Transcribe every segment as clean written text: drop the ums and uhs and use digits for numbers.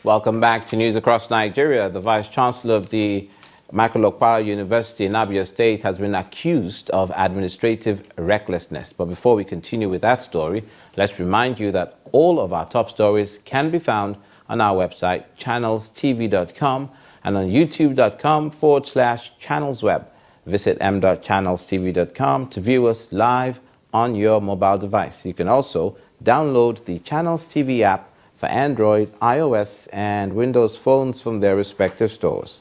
Welcome back to News Across Nigeria. The Vice Chancellor of the Michael Okpara University in Abia State has been accused of administrative recklessness. But before we continue with that story, let's remind you that all of our top stories can be found on our website, channelstv.com, and on youtube.com/channelsweb. Visit m.channelstv.com to view us live on your mobile device. You can also download the Channels TV app for Android, iOS, and Windows phones from their respective stores.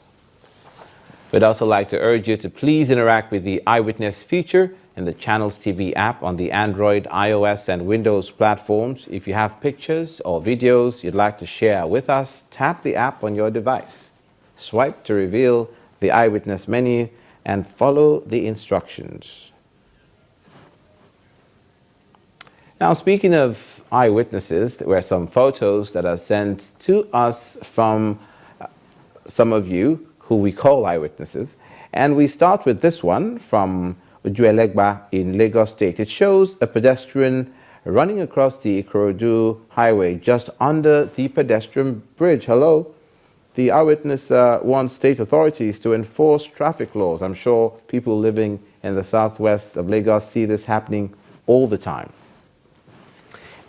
We'd also like to urge you to please interact with the Eyewitness feature in the Channels TV app on the Android, iOS, and Windows platforms. If you have pictures or videos you'd like to share with us, tap the app on your device. Swipe to reveal the Eyewitness menu and follow the instructions. Now, speaking of eyewitnesses, there were some photos that are sent to us from some of you who we call eyewitnesses. And we start with this one from Ujuelegba in Lagos State. It shows a pedestrian running across the Ikorodu highway just under the pedestrian bridge. Hello? The eyewitness wants state authorities to enforce traffic laws. I'm sure people living in the southwest of Lagos see this happening all the time.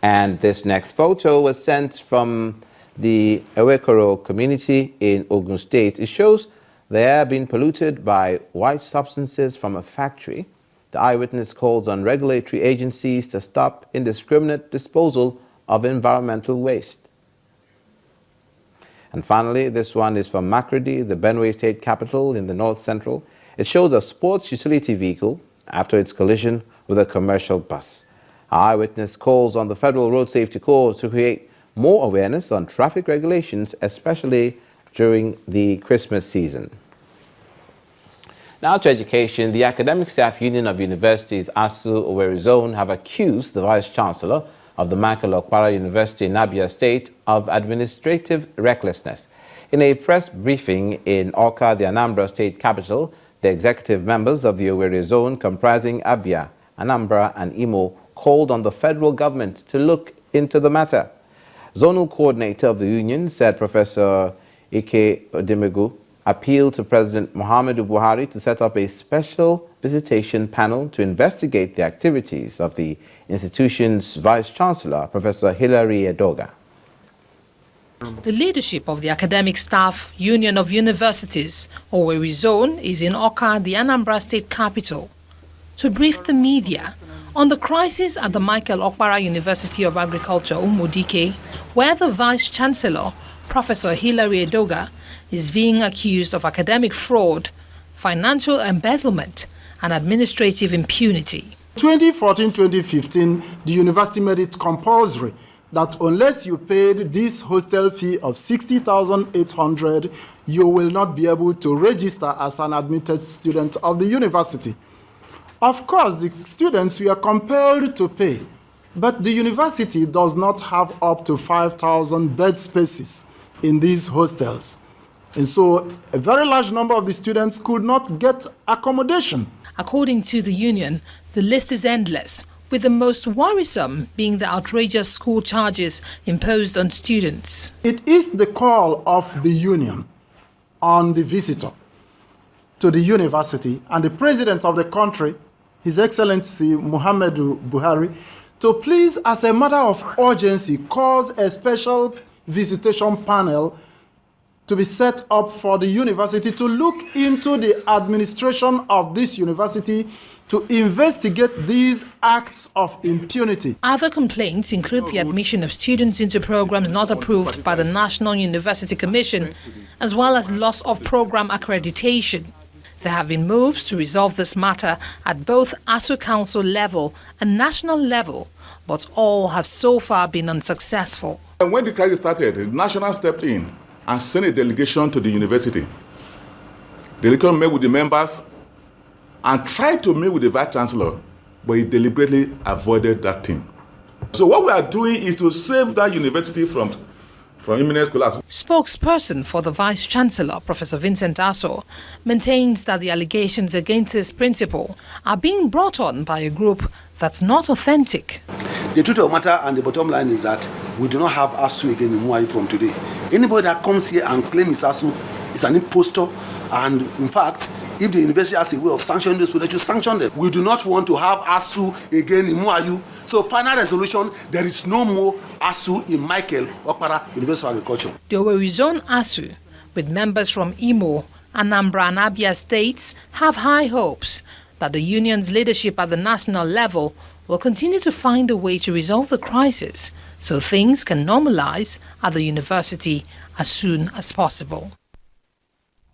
And this next photo was sent from the Ewekoro community in Ogun State. It shows the air being polluted by white substances from a factory. The eyewitness calls on regulatory agencies to stop indiscriminate disposal of environmental waste. And finally, this one is from Makurdi, the Benue State capital in the north central. It shows a sports utility vehicle after its collision with a commercial bus. Our eyewitness calls on the Federal Road Safety Corps to create more awareness on traffic regulations, especially during the Christmas season. Now to education. The Academic Staff Union of Universities, ASU Owerri Zone, have accused the Vice Chancellor of the Michael Okpara University in Abia State of administrative recklessness. In a press briefing in Awka, the Anambra State capital, the executive members of the Owerri Zone, comprising Abia, Anambra, and Imo, called on the federal government to look into the matter. Zonal coordinator of the union said Professor Ike Odemegu appealed to President Muhammadu Buhari to set up a special visitation panel to investigate the activities of the institution's Vice Chancellor, Professor Hilary Edoga. The leadership of the Academic Staff Union of Universities, Owerri Zone, is in Awka, the Anambra State capital, to brief the media on the crisis at the Michael Okpara University of Agriculture, Umudike, where the Vice Chancellor, Professor Hilary Edoga, is being accused of academic fraud, financial embezzlement, and administrative impunity. 2014-2015, the university made it compulsory that unless you paid this hostel fee of 60,800, you will not be able to register as an admitted student of the university. Of course, the students were compelled to pay, but the university does not have up to 5,000 bed spaces in these hostels. And so a very large number of the students could not get accommodation. According to the union, the list is endless, with the most worrisome being the outrageous school charges imposed on students. It is the call of the union on the visitor to the university and the president of the country, His Excellency Muhammadu Buhari, to please, as a matter of urgency, cause a special visitation panel to be set up for the university to look into the administration of this university to investigate these acts of impunity. Other complaints include the admission of students into programs not approved by the National University Commission, as well as loss of program accreditation. There have been moves to resolve this matter at both ASU Council level and national level, but all have so far been unsuccessful. When the crisis started, the national stepped in and sent a delegation to the university. The delegation met with the members and tried to meet with the Vice Chancellor, but he deliberately avoided that thing. So what we are doing is to save that university from imminent collapse. Spokesperson for the Vice Chancellor, Professor Vincent Aso, maintains that the allegations against his principal are being brought on by a group that's not authentic. The truth of the matter and the bottom line is that we do not have ASU again in Umuahi from today. Anybody that comes here and claims it's ASU is an impostor, and in fact, if the university has a way of sanctioning those people, they should sanction them. We do not want to have ASU again in Muayu. So final resolution, there is no more ASU in Michael Okpara University of Agriculture. The Owerri Zone ASU, with members from Imo, Anambra and Abia states, have high hopes that the union's leadership at the national level will continue to find a way to resolve the crisis so things can normalize at the university as soon as possible.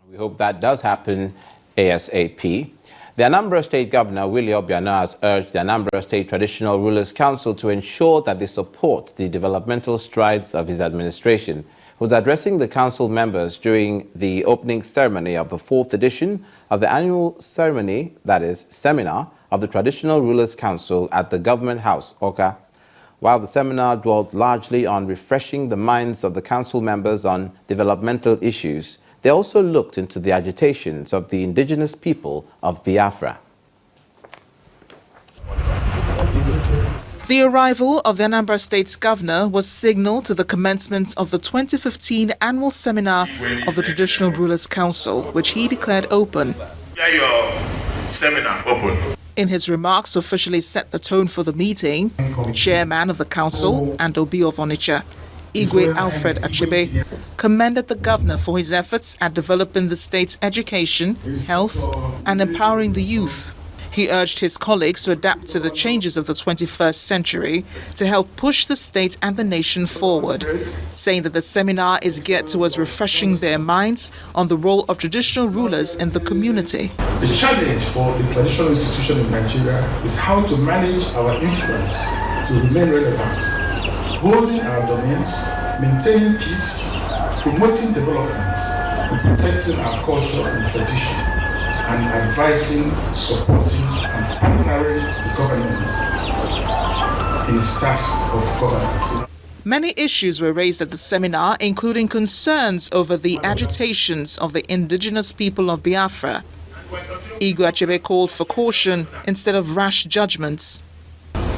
We hope that does happen ASAP. The Anambra State Governor, Willie Obiano, has urged the Anambra State Traditional Rulers Council to ensure that they support the developmental strides of his administration. He was addressing the council members during the opening ceremony of the 4th edition of the annual ceremony, that is, seminar, of the Traditional Rulers Council at the Government House, Awka. While the seminar dwelled largely on refreshing the minds of the council members on developmental issues, they also looked into the agitations of the indigenous people of Biafra. The arrival of the Anambra State's governor was signal to the commencement of the 2015 annual seminar of the Traditional Rulers Council, which he declared open. Your seminar open. In his remarks to officially set the tone for the meeting, the chairman of the council, Andobi of Onitsha, Igwe Alfred Achebe, commended the governor for his efforts at developing the state's education, health, and empowering the youth. He urged his colleagues to adapt to the changes of the 21st century to help push the state and the nation forward, saying that the seminar is geared towards refreshing their minds on the role of traditional rulers in the community. The challenge for the traditional institution in Nigeria is how to manage our influence to remain relevant, holding our domains, maintaining peace, promoting development, protecting our culture and tradition, and advising, supporting, and partnering the government in its task of governance. Many issues were raised at the seminar, including concerns over the agitations of the indigenous people of Biafra. Igwe Achebe called for caution instead of rash judgments.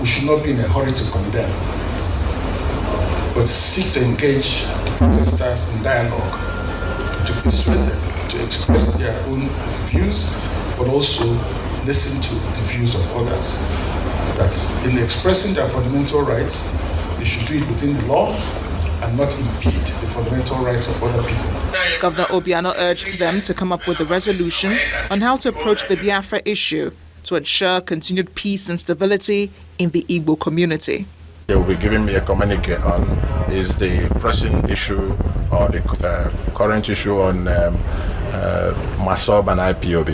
We should not be in a hurry to condemn, but seek to engage the protesters in dialogue, to persuade them to express their own views, but also listen to the views of others. That in expressing their fundamental rights, they should do it within the law and not impede the fundamental rights of other people. Governor Obiano urged them to come up with a resolution on how to approach the Biafra issue to ensure continued peace and stability in the Igbo community. They will be giving me a communique on is the pressing issue or the current issue on MASOB and IPOB.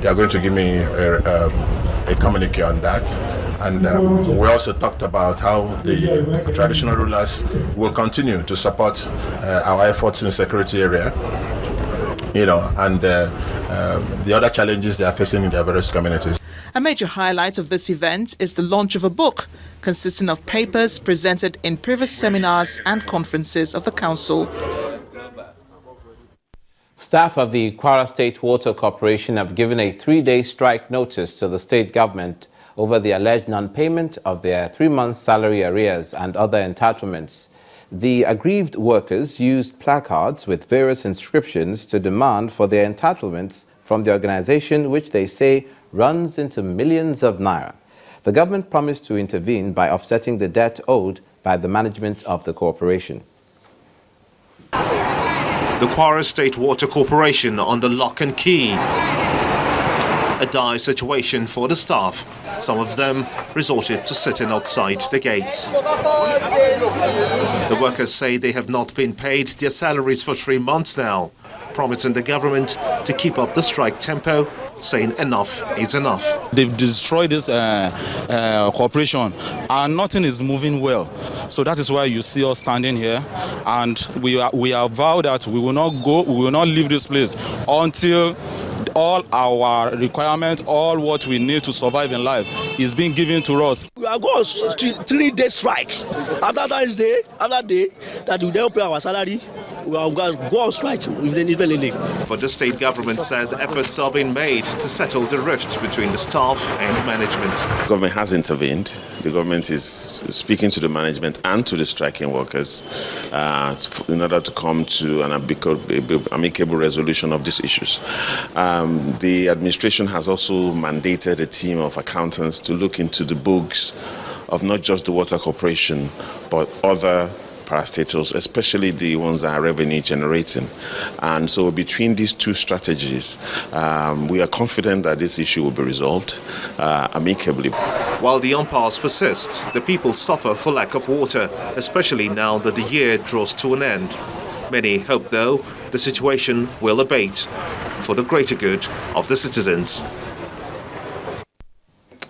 They are going to give me a communique on that. And we also talked about how the traditional rulers will continue to support our efforts in the security area, and the other challenges they are facing in their various communities. A major highlight of this event is the launch of a book consisting of papers presented in previous seminars and conferences of the council. Staff of the Kwara State Water Corporation have given a 3-day strike notice to the state government over the alleged non-payment of their 3-month salary arrears and other entitlements. The aggrieved workers used placards with various inscriptions to demand for their entitlements from the organization, which they say runs into millions of naira. The government promised to intervene by offsetting the debt owed by the management of the corporation. The Kwara State Water Corporation under lock and key. A dire situation for the staff. Some of them resorted to sitting outside the gates. The workers say they have not been paid their salaries for 3 months now, promising the government to keep up the strike tempo, saying enough is enough. They've destroyed this corporation and nothing is moving well. So that is why you see us standing here, and we are vowed that we will not leave this place until all our requirements, all what we need to survive in life is being given to us. We are going to 3-day strike. After that day that we don't pay our salary, will go on strike if they need really. But the state government says efforts are being made to settle the rift between the staff and management. The government has intervened. The government is speaking to the management and to the striking workers in order to come to an amicable resolution of these issues. The administration has also mandated a team of accountants to look into the books of not just the Water Corporation, but other parastatals, especially the ones that are revenue generating. And so between these two strategies, we are confident that this issue will be resolved amicably. While the impasse persists, the people suffer for lack of water, especially now that the year draws to an end. Many hope, though, the situation will abate for the greater good of the citizens.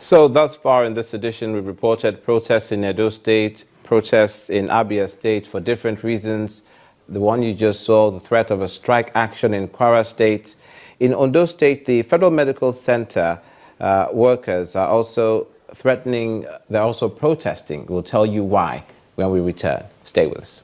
So thus far in this edition, we've reported protests in Edo State, protests in Abia State for different reasons. The one you just saw, the threat of a strike action in Kwara State. In Ondo State, the Federal Medical Center workers are also threatening, they're also protesting. We'll tell you why when we return. Stay with us.